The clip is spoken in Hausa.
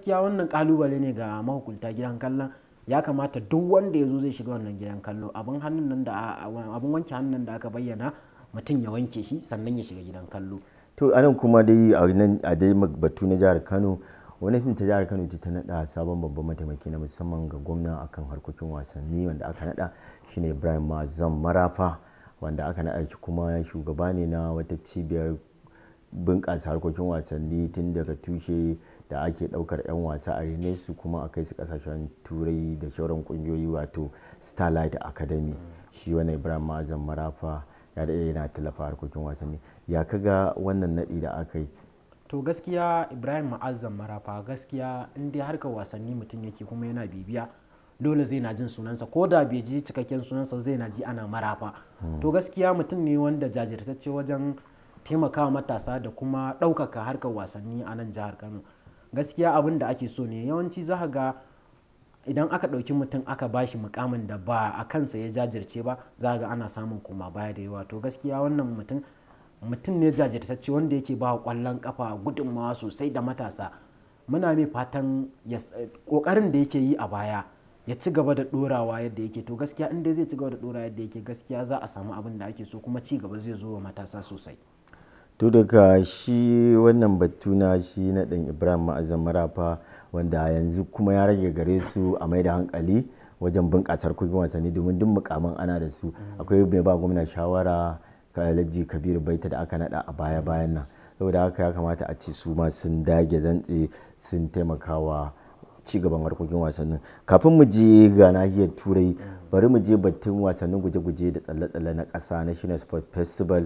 gaskiya wannan kalubale ne ga mahukunta gidan kallon. Ya kamata duk wanda ya zo zai shiga wannan gidan kallo abin wanke hannun da aka bayyana mutum ya wanke shi sannan ya shiga gidan kallo. To anan kuma dai a dai batu na jihar Kano, gwamnatin ta jihar Kano ta nada sabon babban mataimaki na musamman ga gwamna akan harkokin wasanni, wanda aka nada shine Ibrahim Ma'azzam Marafa, wanda aka nada shi kuma shugaba ne na wata cibiyar bunƙasa harkokin wasanni tun daga tushe da ake ɗaukar 'yan wasa a rene su kuma a kai su ƙasashen turai da shauran ƙungiyoyi, wato Starlight Academy. Shi wannan Ibrahim Ma'azzam Marafa ya daɗe yana tallafa harkokin wasanni. Ya kaga wannan naɗi da aka yi? To gaskiya Ibrahim Ma'azzam Marafa gaskiya in dai harkar wasanni mutum yake kuma yana bibiya, dole zai na jin sunansa, ko da bai ji cikakken sunansa zai na ji ana Marafa. To gaskiya mutum ne wanda jajirtacce wajen taimakawa matasa da kuma ɗaukaka harkar wasanni a nan jihar Kano. Gaskiya abin da ake so ne, yawanci za ga idan aka ɗauki mutum aka bashi mukamin da ba a kansa ya jajirce ba, za ga ana samun koma baya da yawa. To gaskiya wannan mutum ne jajirtacce wanda yake ba ƙwallon kafa gudunmawa sosai da matasa. Muna mai fatan ƙoƙarin da yake yi a baya ya ci gaba da ɗorawa yadda yake. To gaskiya in dai zai ci gaba da ɗorawa yadda yake, gaskiya za a samu abin da ake so kuma ci gaba zai zo wa matasa sosai. To daga shi wannan batu na shi na ɗan Ibrahim Ma'azzam Marafa, wanda yanzu kuma ya rage gare su a mai da hankali wajen bunƙasa harkokin wasanni, domin duk mukaman ana da su. Akwai mai ba gwamna shawara Alhaji Kabiru Baita da aka nada a baya-bayan nan. Saboda haka ya kamata a ce su ma sun dage zantse sun taimakawa ci gaban harkokin wasannin. Kafin mu je ga nahiyar Turai, bari mu je batun wasannin guje-guje da tsalle-tsalle na ƙasa na National Sport Festival